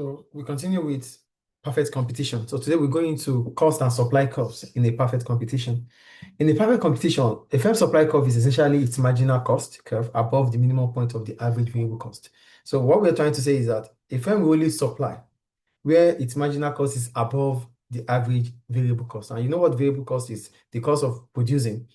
So we continue with perfect competition. So today we're going to cost and supply curves in a perfect competition. In a perfect competition, a firm supply curve is essentially its marginal cost curve above the minimum point of the average variable cost. So what we're trying to say is that a firm will only supply where its marginal cost is above the average variable cost. And you know what variable cost is? The cost of producing.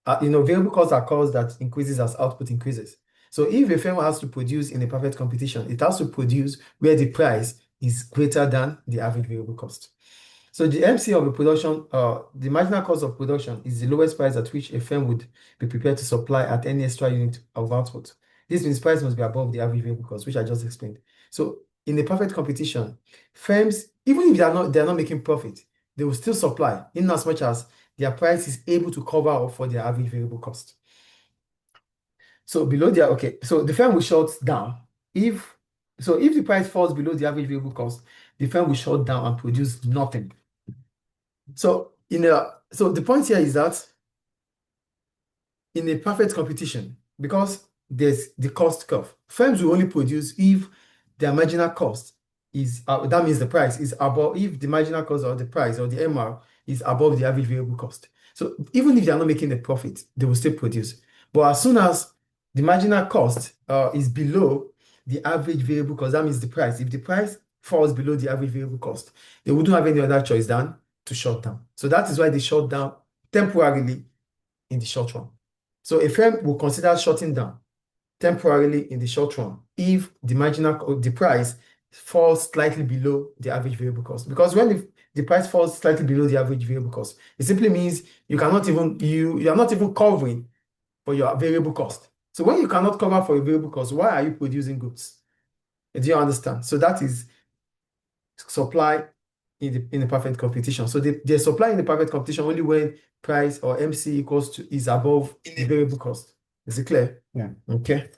Variable costs are costs that increases as output increases. So if a firm has to produce in a perfect competition, it has to produce where the price is greater than the average variable cost. So the MC of a production, the marginal cost of production is the lowest price at which a firm would be prepared to supply at any extra unit of output. This means price must be above the average variable cost, which I just explained. So in a perfect competition, firms, even if they're not making profit, they will still supply in as much as their price is able to cover up for their average variable cost. So the firm will shut down if the price falls below the average variable cost, the firm will shut down and produce nothing. So the point here is that in a perfect competition, because there's the cost curve, firms will only produce if their marginal cost is that means the price is above, if the marginal cost or the price or the MR is above the average variable cost. So even if they are not making a profit, they will still produce. But as soon as the marginal cost is below the average variable cost, that means the price. If the price falls below the average variable cost, they wouldn't have any other choice than to shut down. So that is why they shut down temporarily in the short run. So a firm will consider shutting down temporarily in the short run if the price falls slightly below the average variable cost. Because when the price falls slightly below the average variable cost, it simply means you are not even covering for your variable cost. So when you cannot cover for your variable cost, why are you producing goods? Do you understand? So that is supply in the perfect competition. So they supply in the perfect competition only when price or MC is above the variable cost. Is it clear? Yeah. Okay.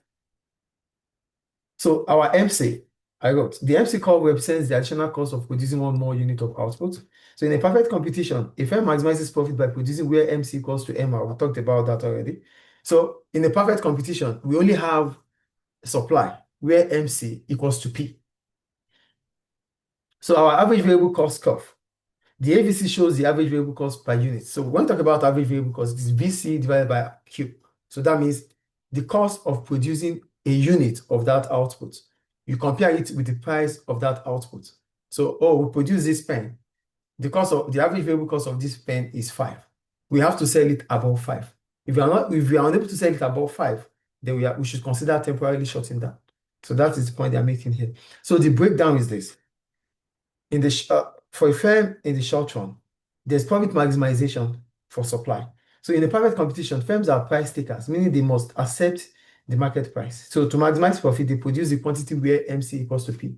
So our MC, I wrote, the MC curve represents the additional cost of producing one more unit of output. So in a perfect competition, a firm maximizes profit by producing where MC equals to MR. We talked about that already. So in a perfect competition, we only have supply where MC equals to P. So our average variable cost curve, the AVC shows the average variable cost per unit. So when we talk about average variable cost, it is VC divided by Q. So that means the cost of producing a unit of that output. You compare it with the price of that output. So, we produce this pen. The average variable cost of this pen is 5. We have to sell it above 5. If we are unable to sell it above 5, then we should consider temporarily shutting down. So that is the point they are making here. So the breakdown is this. For a firm in the short run, there's profit maximization for supply. So in a private competition, firms are price takers, meaning they must accept the market price. So to maximize profit, they produce the quantity where MC equals to P.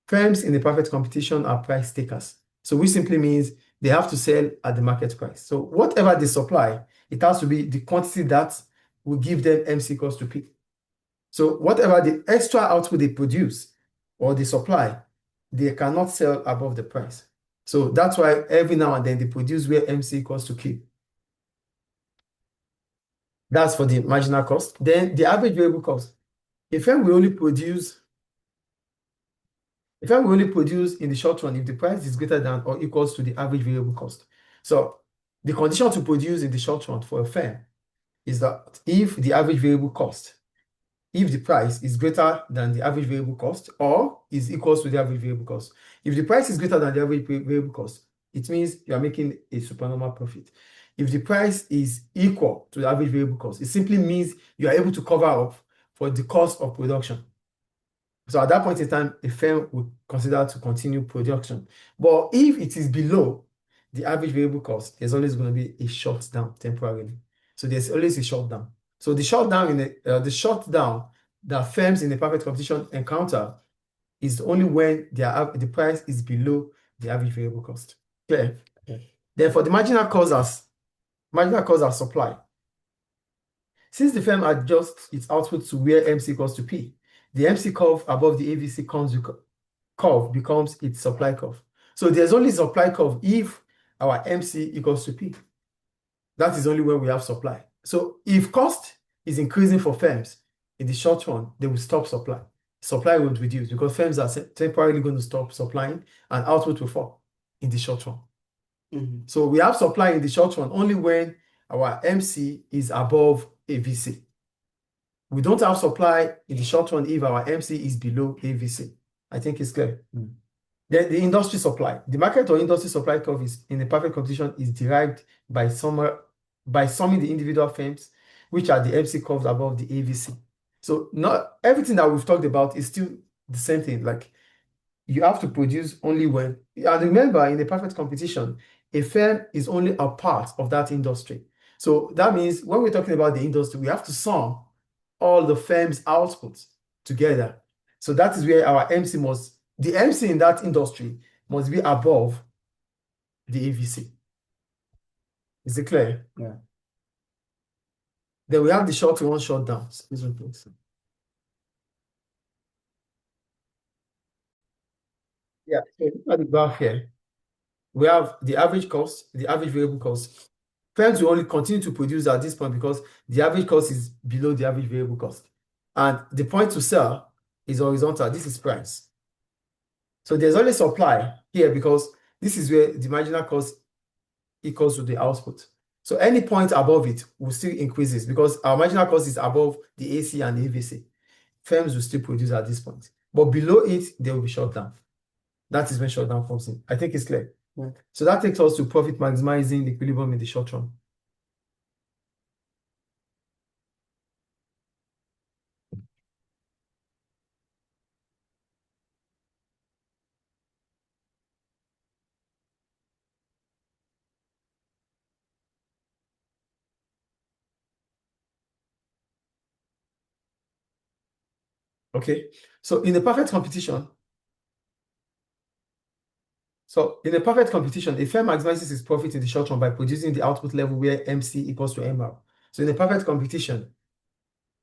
Firms in a perfect competition are price takers. So which simply means they have to sell at the market price. So whatever they supply, it has to be the quantity that will give them MC equals to P. So whatever the extra output they produce or they supply, they cannot sell above the price. So that's why every now and then they produce where MC equals to Q. That's for the marginal cost. Then the average variable cost. A firm will only produce in the short run if the price is greater than or equals to the average variable cost. So the condition to produce in the short run for a firm is that if the price is greater than the average variable cost or is equals to the average variable cost. If the price is greater than the average variable cost, it means you are making a supernormal profit. If the price is equal to the average variable cost, it simply means you are able to cover up for the cost of production. So at that point in time, a firm would consider to continue production. But if it is below the average variable cost, there's always going to be a shutdown temporarily. So there's always a shutdown. So the shutdown that firms in the perfect competition encounter is only when the price is below the average variable cost. Clear? Okay. Then for the marginal cost as supply. Since the firm adjusts its output to where MC equals to P, the MC curve above the AVC curve becomes its supply curve. So there's only supply curve if our MC equals to P. That is only when we have supply. So if cost is increasing for firms in the short run, they will stop supply. supply would reduce because firms are temporarily going to stop supplying and output will fall in the short run. So we have supply in the short run only when our MC is above AVC. We don't have supply in the short run if our MC is below AVC. I think it's clear. Then the industry supply. The market or industry supply curve is in a perfect competition is derived by summing the individual firms which are the MC curves above the AVC. So not everything that we've talked about is still the same thing. Like you have to produce only when, and remember, in a perfect competition, a firm is only a part of that industry. So that means when we're talking about the industry, we have to sum all the firm's outputs together. So that is where our MC the MC in that industry must be above the AVC. Is it clear? Yeah. Then we have the short run, short down. Excuse me, please. Yeah, so look at the graph here. We have the average cost, the average variable cost. Firms will only continue to produce at this point because the average cost is below the average variable cost. And the point to sell is horizontal. This is price. So there's only supply here because this is where the marginal cost equals to the output. So any point above it will still increase this because our marginal cost is above the AC and the AVC. Firms will still produce at this point. But below it, they will be shut down. That is when shutdown comes in. I think it's clear. Yeah. So that takes us to profit maximizing the equilibrium in the short run. Okay. So in a perfect competition, a firm maximizes its profit in the short run by producing the output level where MC equals to MR. So in a perfect competition,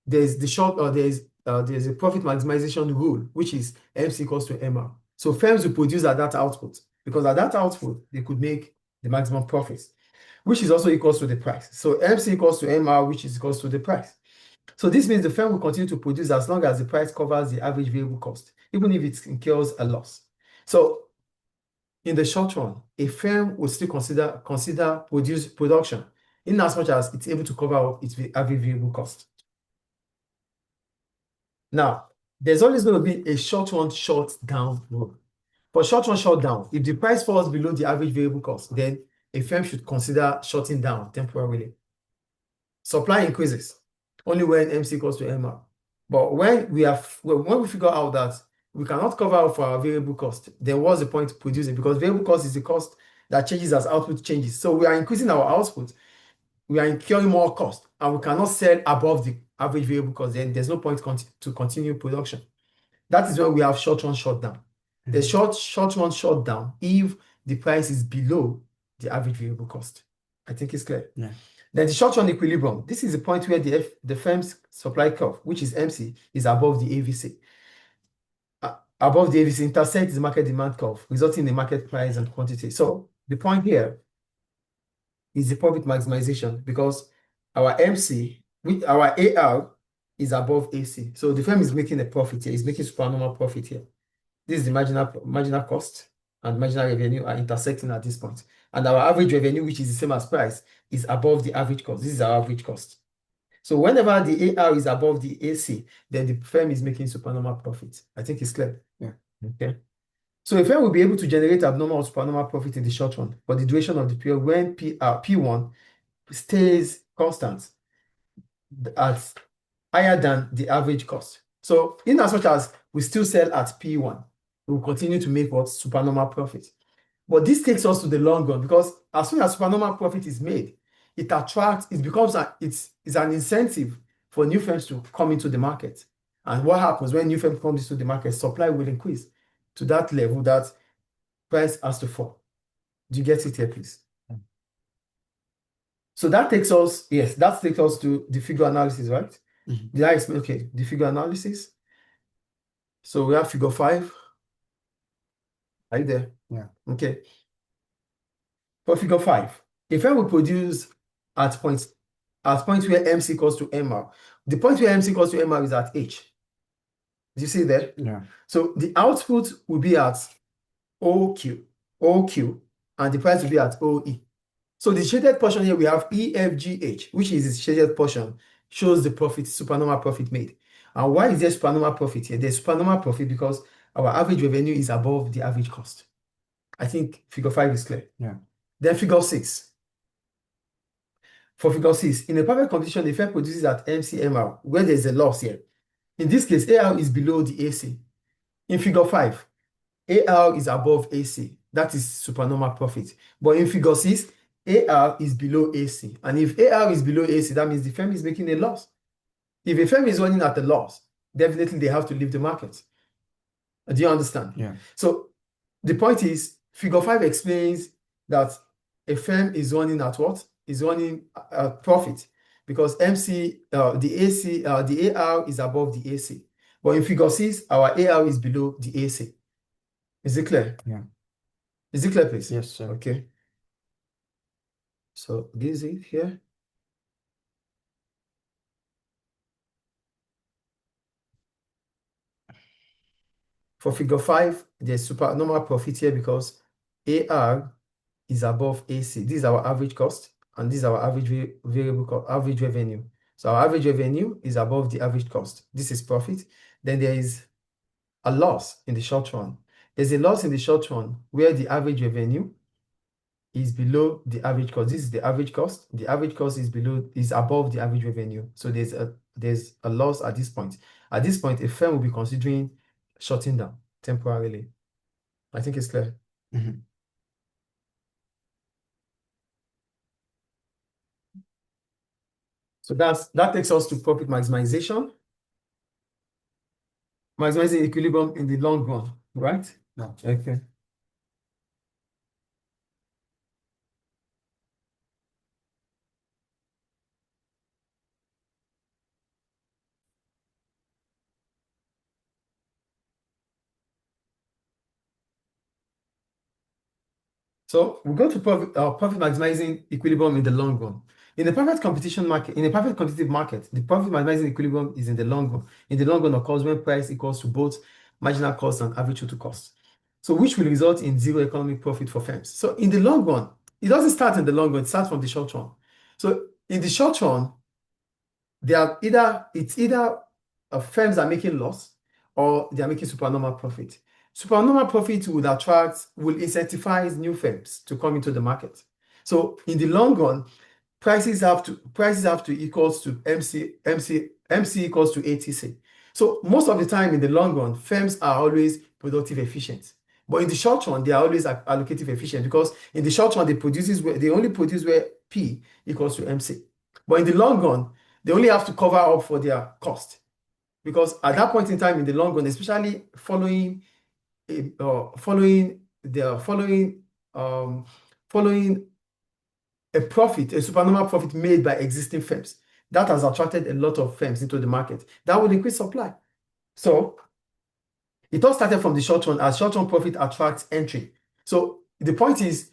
there's a profit maximization rule, which is MC equals to MR. So firms will produce at that output because at that output, they could make the maximum profits, which is also equals to the price. So MC equals to MR, which is equals to the price. So this means the firm will continue to produce as long as the price covers the average variable cost, even if it incurs a loss. So in the short run, a firm will still consider production in as much as it's able to cover up its average variable cost. Now, there's always going to be a short run, short down rule. For short run, short down, if the price falls below the average variable cost, then a firm should consider shorting down temporarily. Supply increases only when MC equals to MR. But when we figure out that we cannot cover up for our variable cost, then what's the point of producing? Because variable cost is the cost that changes as output changes. So we are increasing our output, we are incurring more cost, and we cannot sell above the average variable cost. Then there's no point to continue production. That is when we have short run, short down. The short run, short down if the price is below the average variable cost. I think it's clear. Yeah. Then the short run equilibrium. This is the point where the firm's supply curve, which is MC, is above the AVC. Above the AVC intersects the market demand curve, resulting in the market price and quantity. So the point here is the profit maximization because our MC, with our AR, is above AC. So the firm is making a profit here. It's making supernormal profit here. This is the marginal cost and marginal revenue are intersecting at this point. And our average revenue, which is the same as price, is above the average cost. This is our average cost. So whenever the AR is above the AC, then the firm is making supernormal profit. I think it's clear. Yeah. Okay. So a firm will be able to generate abnormal or supernormal profit in the short run for the duration of the period when P1 stays constant at higher than the average cost. So in as much as we still sell at P1, we will continue to make what supernormal profit. But this takes us to the long run because as soon as supernormal profit is made, it's an incentive for new firms to come into the market. And what happens when new firms come into the market? Supply will increase to that level that price has to fall. Do you get it here, please? So that takes us to the figure analysis, right? Did I explain? Okay, the figure analysis. So we have figure 5. Are you there? Yeah. Okay. For figure 5, a firm will produce at point where MC equals to MR. The point where MC equals to MR is at H. Do you see there? Yeah. So the output will be at OQ, and the price will be at OE. So the shaded portion here, we have EFGH, which is the shaded portion, shows the profit, supernormal profit made. And why is there supernormal profit here? There's supernormal profit because our average revenue is above the average cost. I think figure 5 is clear. Yeah. Then figure 6. For figure 6, in a perfect competition, the firm produces at MCMR, where there's a loss here. In this case, AR is below the AC. In figure 5, AR is above AC. That is supernormal profit. But in figure 6, AR is below AC. And if AR is below AC, that means the firm is making a loss. If a firm is running at a loss, definitely they have to leave the market. Do you understand? Yeah. So the point is, figure 5 explains that a firm is running at what? Is running at profit because the AC, the AR is above the AC. But in figure 6, our AR is below the AC. Is it clear? Yeah. Is it clear, please? Yes, sir. Okay. So this is it here. For figure 5, there's supernormal profit here because AR is above AC. This is our average cost, and this is our average variable cost, average revenue. So our average revenue is above the average cost. This is profit. Then there is a loss in the short run. There's a loss in the short run where the average revenue is below the average cost. This is the average cost. The average cost is above the average revenue. So there's a loss at this point. At this point, a firm will be considering shutting down temporarily. I think it's clear. Mhm. So that takes us to profit maximization. Maximizing equilibrium in the long run, right? No. Okay. So we go to profit maximizing equilibrium in the long run. In a perfect competition market, in a perfect competitive market, the profit maximizing equilibrium is in the long run. In the long run occurs when price equals to both marginal cost and average total cost. So which will result in zero economic profit for firms. So in the long run, it doesn't start in the long run, it starts from the short run. So in the short run, it's either firms are making loss or they are making supernormal profit. Supernormal profit will incentivize new firms to come into the market. So in the long run, prices have to equals to MC equals to ATC. So most of the time in the long run, firms are always productive efficient. But in the short run, they are always allocative efficient because in the short run, they only produce where P equals to MC. But in the long run, they only have to cover up for their cost. Because at that point in time in the long run, especially following a supernormal profit made by existing firms, that has attracted a lot of firms into the market. That will increase supply. So it all started from the short run as short run profit attracts entry. So the point is,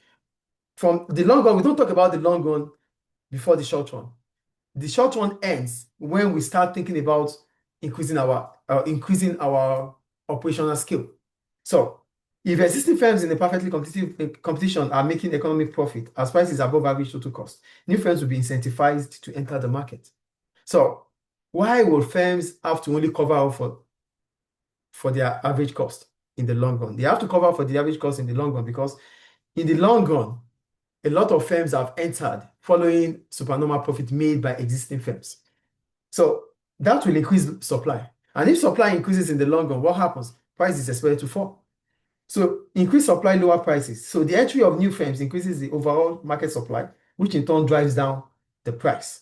from the long run, we don't talk about the long run before the short run. The short run ends when we start thinking about increasing our operational skill. So if existing firms in a perfectly competitive competition are making economic profit as prices above average total cost, new firms will be incentivized to enter the market. So why will firms have to only cover up for their average cost in the long run? They have to cover for the average cost in the long run because in the long run, a lot of firms have entered following supernormal profit made by existing firms. So that will increase supply. And if supply increases in the long run, what happens? Price is expected to fall. So increase supply, lower prices. So the entry of new firms increases the overall market supply, which in turn drives down the price,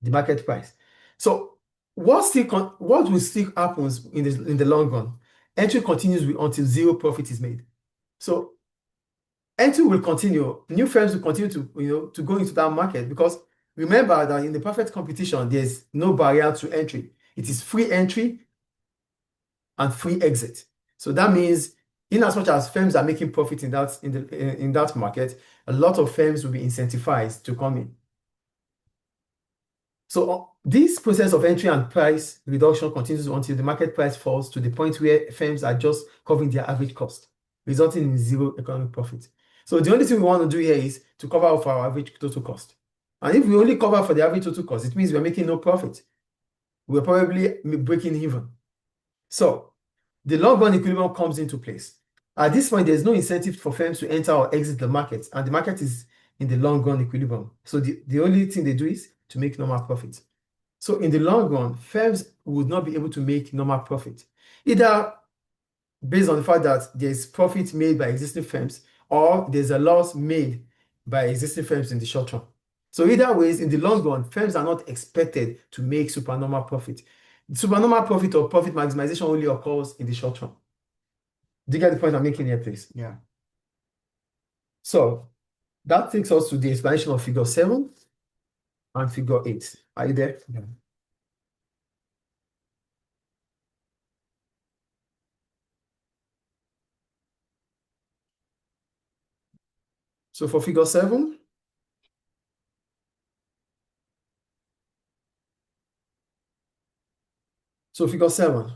the market price. So what will still happens in the long run? Entry continues until zero profit is made. So entry will continue. New firms will continue to go into that market because remember that in the perfect competition, there's no barrier to entry. It is free entry and free exit. So that means in as much as firms are making profit in that market, a lot of firms will be incentivized to come in. So this process of entry and price reduction continues until the market price falls to the point where firms are just covering their average cost, resulting in zero economic profit. So the only thing we want to do here is to cover up for our average total cost. And if we only cover for the average total cost, it means we're making no profit. We're probably breaking even. So the long run equilibrium comes into place. At this point, there's no incentive for firms to enter or exit the market, and the market is in the long run equilibrium. So the only thing they do is to make normal profit. So in the long run, firms would not be able to make normal profit, either based on the fact that there's profit made by existing firms or there's a loss made by existing firms in the short run. So either ways, in the long run, firms are not expected to make supernormal profit. Supernormal profit or profit maximization only occurs in the short run. Do you get the point I'm making here, please? Yeah. So that takes us to the explanation of figure 7 and figure 8. Are you there? Yeah. So for figure 7, figure 7.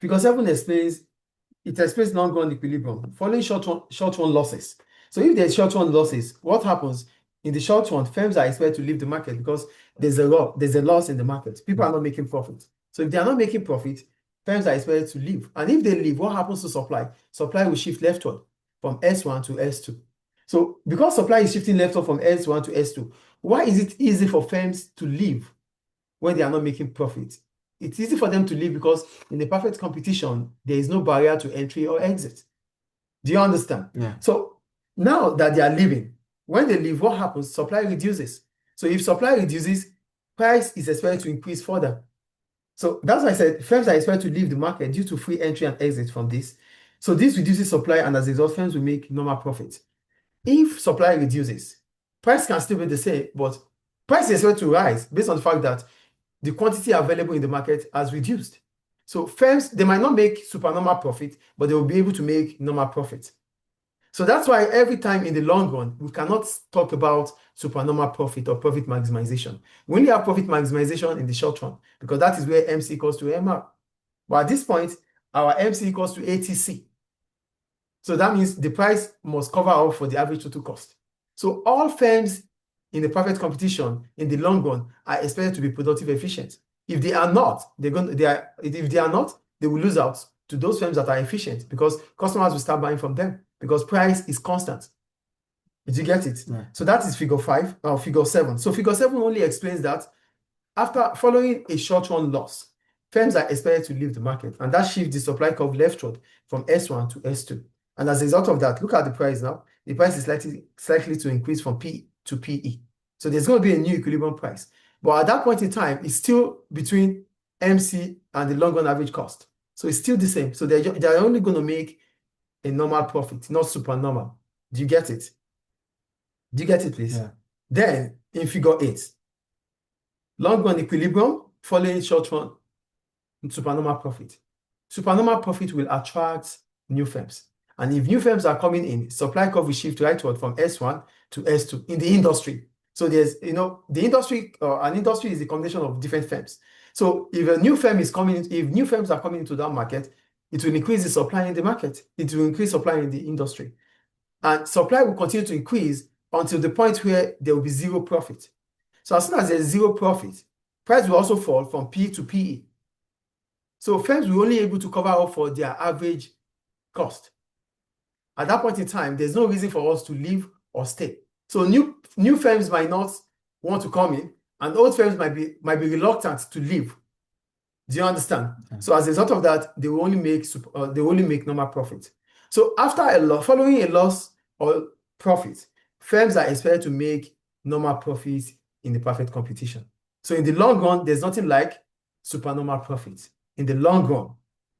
Figure 7 explains long-run equilibrium following short-run losses. So if there's short-run losses, what happens? In the short run, firms are expected to leave the market because there's a loss in the market. People are not making profit. So if they are not making profit, firms are expected to leave. And if they leave, what happens to supply? Supply will shift leftward from S1 to S2. So because supply is shifting leftward from S1 to S2, why is it easy for firms to leave when they are not making profit? It's easy for them to leave because in a perfect competition, there is no barrier to entry or exit. Do you understand? Yeah. So now that they are leaving, when they leave, what happens? Supply reduces. So if supply reduces, price is expected to increase further. So that's why I said firms are expected to leave the market due to free entry and exit from this. So this reduces supply, and as a result, firms will make normal profit. If supply reduces, price can still be the same, but price is expected to rise based on the fact that the quantity available in the market has reduced. So firms, they might not make supernormal profit, but they will be able to make normal profit. So that's why every time in the long run, we cannot talk about supernormal profit or profit maximization. We only have profit maximization in the short run because that is where MC equals to MR. But at this point, our MC equals to ATC. So that means the price must cover up for the average total cost. So all firms in the perfect competition in the long run are expected to be productive efficient. If they are not, if they are not, they will lose out to those firms that are efficient because customers will start buying from them because price is constant. Did you get it? Yeah. So that is figure 5 or figure 7. So figure 7 only explains that after following a short-run loss, firms are expected to leave the market, and that shifts the supply curve leftward from S1 to S2. And as a result of that, look at the price now. The price is likely to increase from P to PE. So there's going to be a new equilibrium price. But at that point in time, it's still between MC and the long-run average cost. So it's still the same. So they're only going to make a normal profit, not supernormal. Do you get it? Do you get it, please? Yeah. Then, in figure 8, long-run equilibrium following short-run supernormal profit. Supernormal profit will attract new firms. And if new firms are coming in, supply curve will shift rightward from S1 to S2 in the industry. So there's, the industry, an industry is a combination of different firms. So if a new firm is coming in, if new firms are coming into that market, it will increase the supply in the market. It will increase supply in the industry. And supply will continue to increase until the point where there will be zero profit. So as soon as there's zero profit, price will also fall from P to PE. So firms will only able to cover up for their average cost. At that point in time, there's no reason for us to leave or stay. So new firms might not want to come in, and old firms might be reluctant to leave. Do you understand? Okay. So as a result of that, they will only make normal profit. So after following a loss or profit, firms are expected to make normal profits in the perfect competition. So in the long run, there's nothing like supernormal profit. In the long run,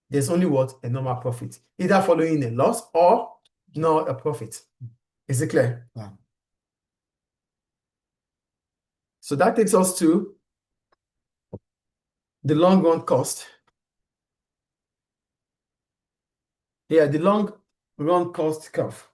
there's only a normal profit, either following a loss or not a profit. Is it clear? Yeah. So that takes us to the long run cost. Yeah, the long run cost curve.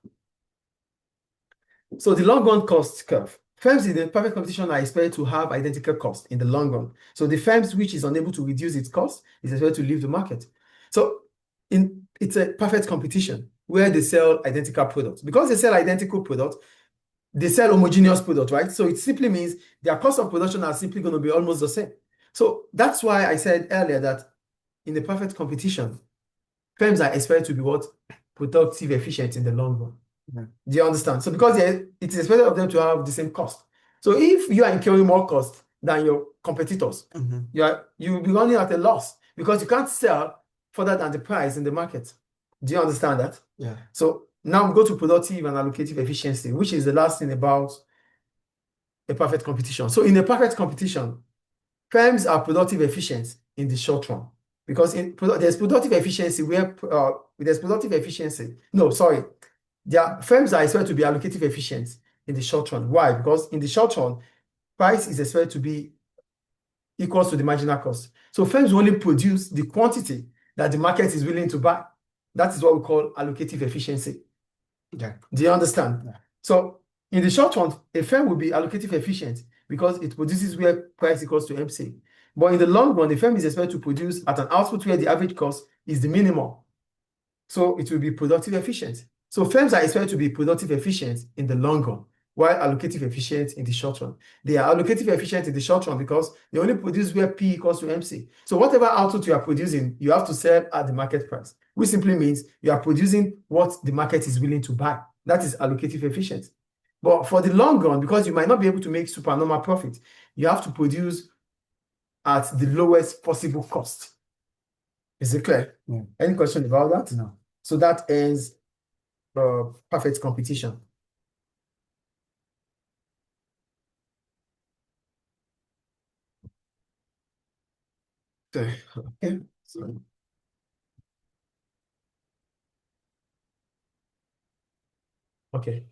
So the long run cost curve, firms in the perfect competition are expected to have identical cost in the long run. So the firms which is unable to reduce its cost is expected to leave the market. So it's a perfect competition where they sell identical products. Because they sell identical products, they sell homogeneous product, right? So it simply means their cost of production are simply going to be almost the same. So that's why I said earlier that in the perfect competition, firms are expected to be what? Productive, efficient in the long run. Yeah. Do you understand? So because it is expected of them to have the same cost. So if you are incurring more cost than your competitors, you'll be running at a loss because you can't sell further than the price in the market. Do you understand that? Yeah. So now we go to productive and allocative efficiency, which is the last thing about a perfect competition. So in a perfect competition, firms are productive efficient in the short run because there's productive efficiency where there's productive efficiency. No, sorry. Their firms are expected to be allocative efficient in the short run. Why? Because in the short run, price is expected to be equal to the marginal cost. So firms will only produce the quantity that the market is willing to buy. That is what we call allocative efficiency. Yeah. Do you understand? Yeah. So in the short run, a firm will be allocative efficient because it produces where price equals to MC. But in the long run, the firm is expected to produce at an output where the average cost is the minimum. So it will be productive efficient. So firms are expected to be productive efficient in the long run, while allocative efficient in the short run. They are allocative efficient in the short run because they only produce where P equals to MC. So whatever output you are producing, you have to sell at the market price, which simply means you are producing what the market is willing to buy. That is allocative efficient. But for the long run, because you might not be able to make supernormal profit, you have to produce at the lowest possible cost. Is it clear? Yeah. Any question about that? No. So that ends perfect competition. Okay. So, okay.